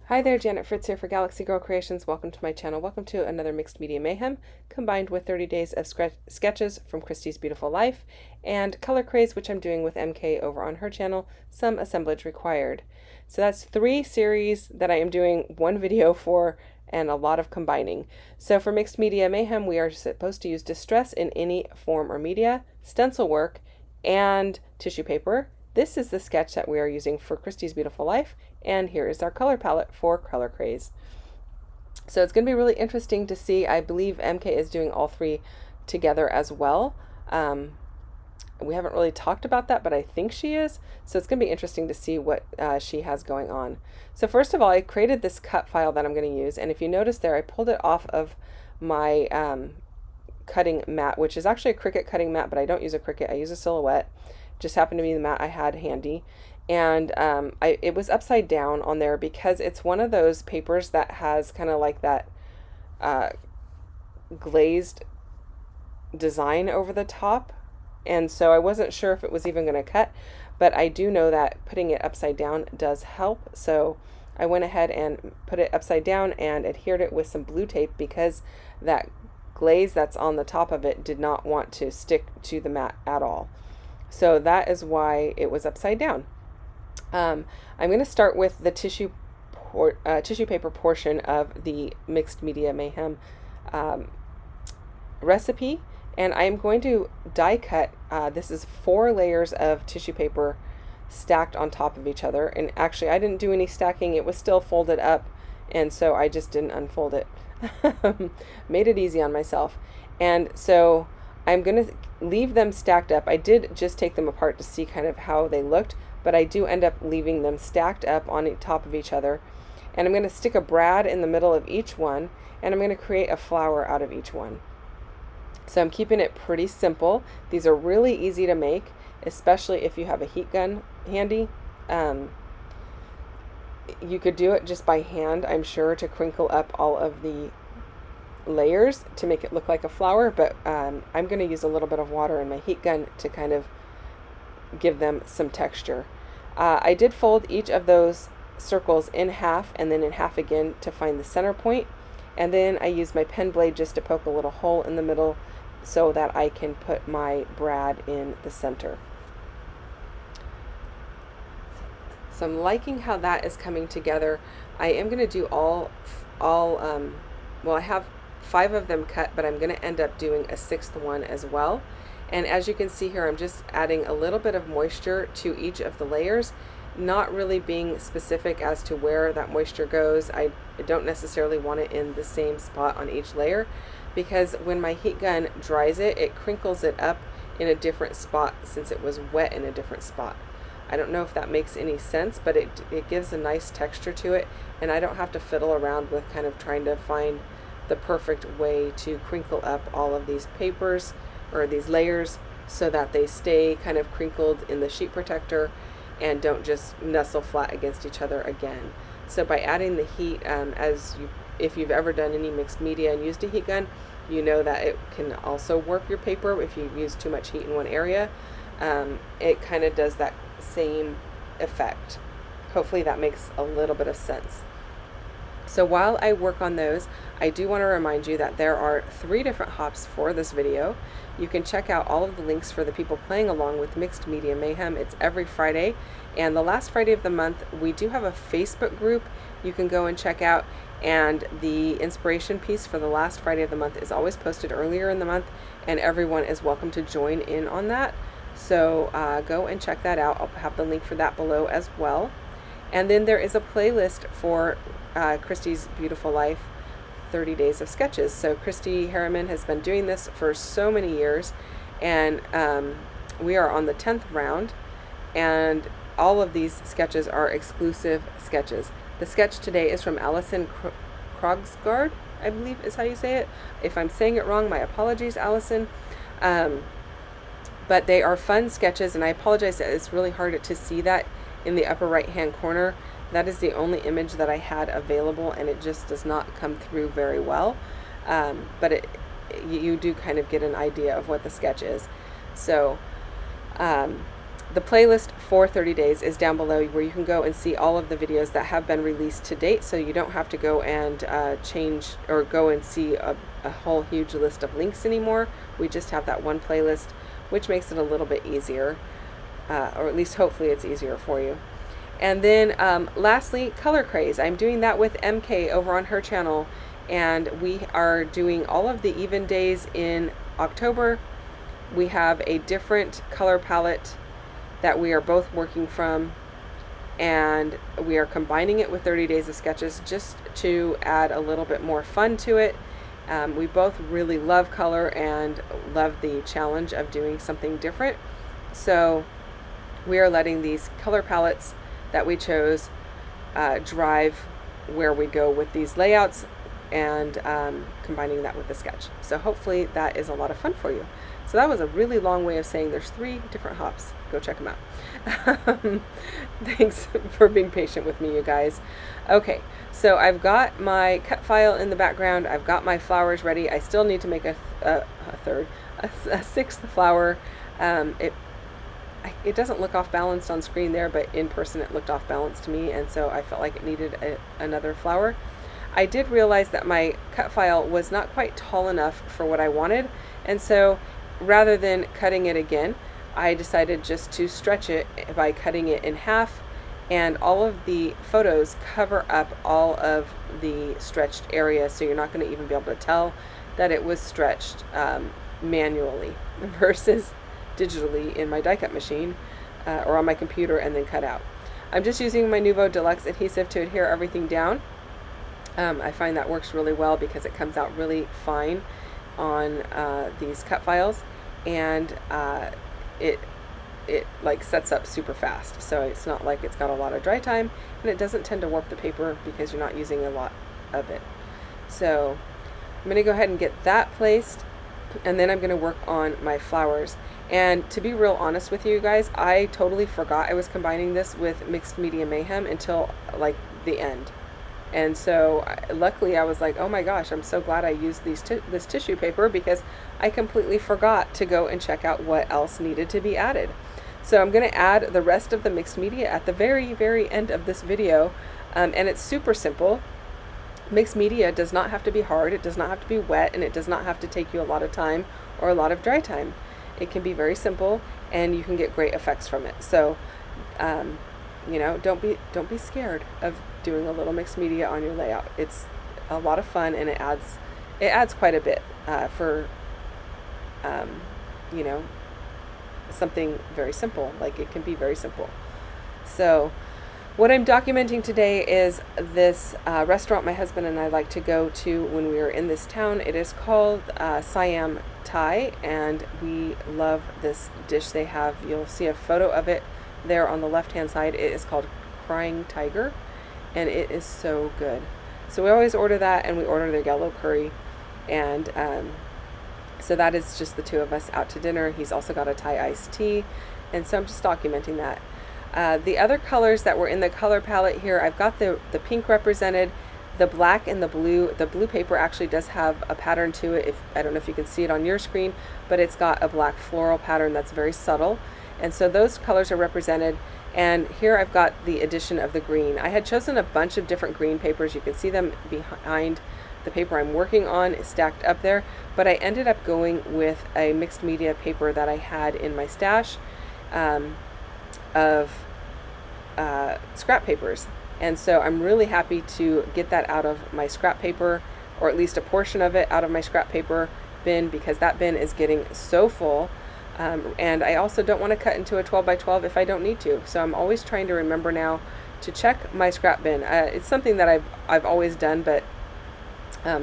Hi there, Janet Fritz here for Galaxy Girl Creations. Welcome to my channel. Welcome to another Mixed Media Mayhem, combined with 30 days of sketches from Christy's Beautiful Life, and Color Craze, which I'm doing with MK over on her channel, some assemblage required. So that's 3 series that I am doing 1 video for, and a lot of combining. So for Mixed Media Mayhem, we are supposed to use distress in any form or media, stencil work, and tissue paper. This is the sketch that we are using for Christy's Beautiful Life, and here is our color palette for Color Craze. So it's going to be really interesting to see. I believe MK is doing all 3 together as well. We haven't really talked about that, but I think she is. So it's going to be interesting to see what she has going on. So first of all, I created this cut file that I'm going to use, and if you notice there, I pulled it off of my cutting mat, which is actually a Cricut cutting mat, but I don't use a Cricut. I use a Silhouette. Just happened to be the mat I had handy, and it was upside down on there because it's one of those papers that has kind of like that glazed design over the top, and so I wasn't sure if it was even going to cut, but I do know that putting it upside down does help. So I went ahead and put it upside down and adhered it with some blue tape because that glaze that's on the top of it did not want to stick to the mat at all. So that is why it was upside down. I'm going to start with the tissue paper portion of the Mixed Media Mayhem recipe, and I'm going to die cut. This is 4 layers of tissue paper stacked on top of each other, and actually I didn't do any stacking. It was still folded up, and so I just didn't unfold it. Made it easy on myself. And so I'm going to leave them stacked up. I did just take them apart to see kind of how they looked, but I do end up leaving them stacked up on top of each other. And I'm going to stick a brad in the middle of each one, and I'm going to create a flower out of each one. So I'm keeping it pretty simple. These are really easy to make, especially if you have a heat gun handy. You could do it just by hand, I'm sure, to crinkle up all of the layers to make it look like a flower, but I'm going to use a little bit of water in my heat gun to kind of give them some texture. I did fold each of those circles in half and then in half again to find the center point, and then I used my pen blade just to poke a little hole in the middle so that I can put my brad in the center. So I'm liking how that is coming together. I am going to do well, I have 5 of them cut, but I'm going to end up doing a 6th one as well. And as you can see here, I'm just adding a little bit of moisture to each of the layers, not really being specific as to where that moisture goes. I don't necessarily want it in the same spot on each layer, because when my heat gun dries it, it crinkles it up in a different spot since it was wet in a different spot. I don't know if that makes any sense, but it gives a nice texture to it, and I don't have to fiddle around with kind of trying to find the perfect way to crinkle up all of these papers or these layers so that they stay kind of crinkled in the sheet protector and don't just nestle flat against each other again. So by adding the heat, if you've ever done any mixed media and used a heat gun, you know that it can also warp your paper if you use too much heat in one area. It kind of does that same effect. Hopefully that makes a little bit of sense. So while I work on those, I do want to remind you that there are 3 different hops for this video. You can check out all of the links for the people playing along with Mixed Media Mayhem. It's every Friday, and the last Friday of the month we do have a Facebook group you can go and check out, and the inspiration piece for the last Friday of the month is always posted earlier in the month, and everyone is welcome to join in on that. So go and check that out. I'll have the link for that below as well. And then there is a playlist for Christy's Beautiful Life 30 days of sketches. So Christy Harriman has been doing this for so many years, and we are on the 10th round, and all of these sketches are exclusive sketches. The sketch today is from Allison Krogsgaard, I believe is how you say it. If I'm saying it wrong, my apologies, Allison. But they are fun sketches, and I apologize that it's really hard to see that in the upper right hand corner. That is the only image that I had available, and it just does not come through very well. But you do kind of get an idea of what the sketch is. So The playlist for 30 days is down below, where you can go and see all of the videos that have been released to date, so you don't have to go and change or go and see a whole huge list of links anymore. We just have that one playlist, which makes it a little bit easier, or at least hopefully it's easier for you. And then lastly, Color Craze. I'm doing that with MK over on her channel, and we are doing all of the even days in October. We have a different color palette that we are both working from, and we are combining it with 30 days of sketches just to add a little bit more fun to it. We both really love color and love the challenge of doing something different. So we are letting these color palettes that we chose drive where we go with these layouts, and combining that with the sketch. So hopefully that is a lot of fun for you. So that was a really long way of saying there's 3 different hops. Go check them out. Thanks for being patient with me, you guys. Okay, so I've got my cut file in the background. I've got my flowers ready. I still need to make a 6th flower. It doesn't look off balanced on screen there, but in person it looked off balanced to me, and so I felt like it needed another flower. I did realize that my cut file was not quite tall enough for what I wanted, and so rather than cutting it again, I decided just to stretch it by cutting it in half, and all of the photos cover up all of the stretched area, so you're not going to even be able to tell that it was stretched manually versus digitally in my die cut machine or on my computer and then cut out. I'm just using my Nuvo Deluxe adhesive to adhere everything down. I find that works really well because it comes out really fine on these cut files, and it like sets up super fast, so it's not like it's got a lot of dry time, and it doesn't tend to warp the paper because you're not using a lot of it. So I'm going to go ahead and get that placed, and then I'm going to work on my flowers. And to be real honest with you guys, I totally forgot I was combining this with Mixed Media Mayhem until like the end. And so luckily I was like, oh my gosh, I'm so glad I used this tissue paper, because I completely forgot to go and check out what else needed to be added. So I'm going to add the rest of the mixed media at the very, very end of this video. And it's super simple. Mixed media does not have to be hard, it does not have to be wet, and it does not have to take you a lot of time or a lot of dry time. It can be very simple, and you can get great effects from it. So, you know, don't be scared of doing a little mixed media on your layout. It's a lot of fun, and it adds quite a bit for you know, something very simple. Like, it can be very simple. So what I'm documenting today is this restaurant my husband and I like to go to when we are in this town. It is called Siam Thai, and we love this dish they have. You'll see a photo of it there on the left hand side. It is called Crying Tiger, and it is so good. So we always order that, and we order their yellow curry, and so that is just the two of us out to dinner. He's also got a Thai iced tea, and so I'm just documenting that. The other colors that were in the color palette here, I've got the pink represented, the black and the blue. The blue paper actually does have a pattern to it. I don't know if you can see it on your screen, but it's got a black floral pattern that's very subtle. And so those colors are represented. And here I've got the addition of the green. I had chosen a bunch of different green papers. You can see them behind the paper I'm working on is stacked up there, but I ended up going with a mixed media paper that I had in my stash of scrap papers. And so I'm really happy to get that out of my scrap paper, or at least a portion of it out of my scrap paper bin, because that bin is getting so full. And I also don't want to cut into a 12 by 12 if I don't need to. So I'm always trying to remember now to check my scrap bin. It's something that I've always done, but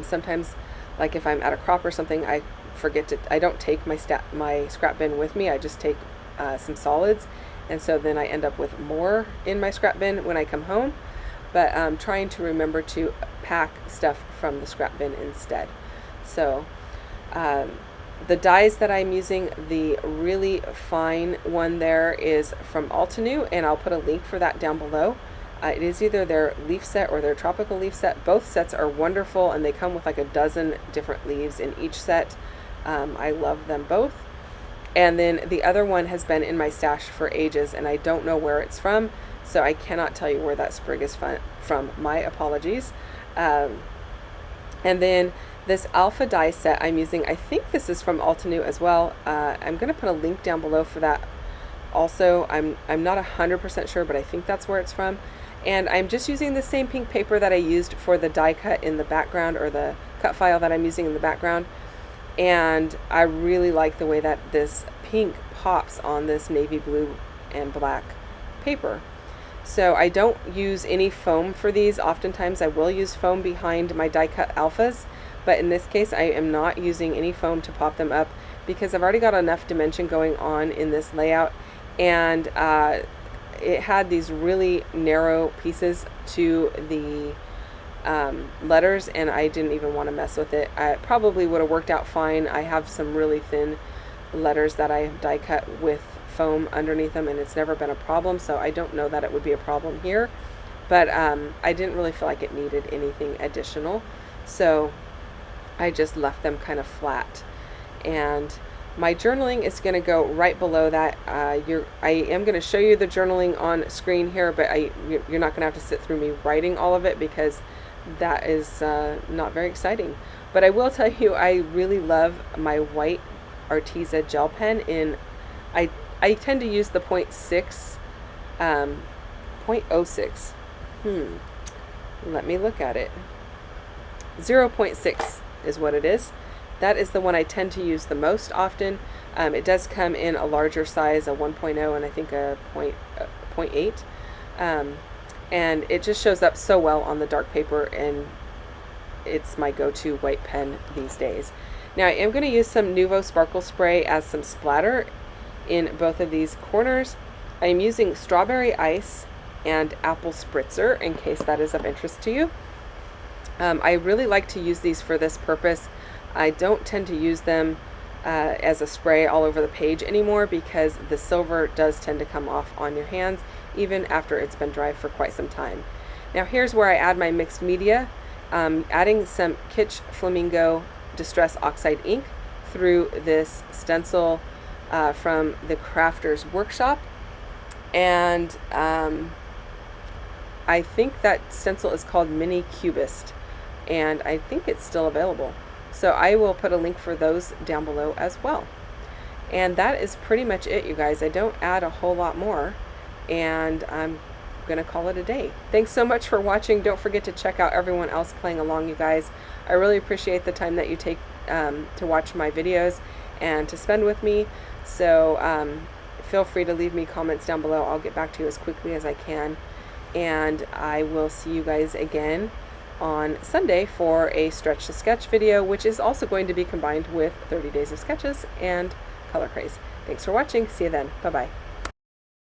sometimes, like if I'm at a crop or something, I forget to. I don't take my scrap bin with me. I just take some solids, and so then I end up with more in my scrap bin when I come home. But I'm trying to remember to pack stuff from the scrap bin instead. So the dies that I'm using, the really fine one there is from Altenew, and I'll put a link for that down below. It is either their leaf set or their tropical leaf set. Both sets are wonderful, and they come with like a dozen different leaves in each set. I love them both. And then the other one has been in my stash for ages, and I don't know where it's from, so I cannot tell you where that sprig is from. My apologies. And then this alpha die set I'm using, I think this is from Altenew as well. I'm going to put a link down below for that also. I'm not 100% sure, but I think that's where it's from. And I'm just using the same pink paper that I used for the die cut in the background, or the cut file that I'm using in the background. And I really like the way that this pink pops on this navy blue and black paper. So I don't use any foam for these. Oftentimes I will use foam behind my die cut alphas, but in this case I am not using any foam to pop them up because I've already got enough dimension going on in this layout, and it had these really narrow pieces to the letters, and I didn't even want to mess with it. It probably would have worked out fine. I have some really thin letters that I have die cut with foam underneath them, and it's never been a problem, so I don't know that it would be a problem here. But I didn't really feel like it needed anything additional, so I just left them kind of flat. And my journaling is going to go right below that. I am going to show you the journaling on screen here, but you're not going to have to sit through me writing all of it because that is not very exciting. But I will tell you, I really love my white Arteza gel pen. I tend to use the 0.6, 0.06. Let me look at it. 0.6 is what it is. That is the one I tend to use the most often. It does come in a larger size, a 1.0 and I think a 0.8. And it just shows up so well on the dark paper, and it's my go-to white pen these days. Now I am going to use some Nuvo Sparkle Spray as some splatter in both of these corners. I am using Strawberry Ice and Apple Spritzer in case that is of interest to you. I really like to use these for this purpose. I don't tend to use them as a spray all over the page anymore because the silver does tend to come off on your hands even after it's been dry for quite some time. Now here's where I add my mixed media, adding some Kitsch Flamingo Distress Oxide ink through this stencil from the Crafter's Workshop. And I think that stencil is called Mini Cubist, and I think it's still available. So I will put a link for those down below as well. And that is pretty much it, you guys. I don't add a whole lot more, and I'm gonna call it a day. Thanks so much for watching. Don't forget to check out everyone else playing along, you guys. I really appreciate the time that you take to watch my videos and to spend with me. So feel free to leave me comments down below. I'll get back to you as quickly as I can, and I will see you guys again on Sunday for a Stretch to Sketch video, which is also going to be combined with 30 Days of Sketches and Color Craze. Thanks for watching. See you then. Bye-bye.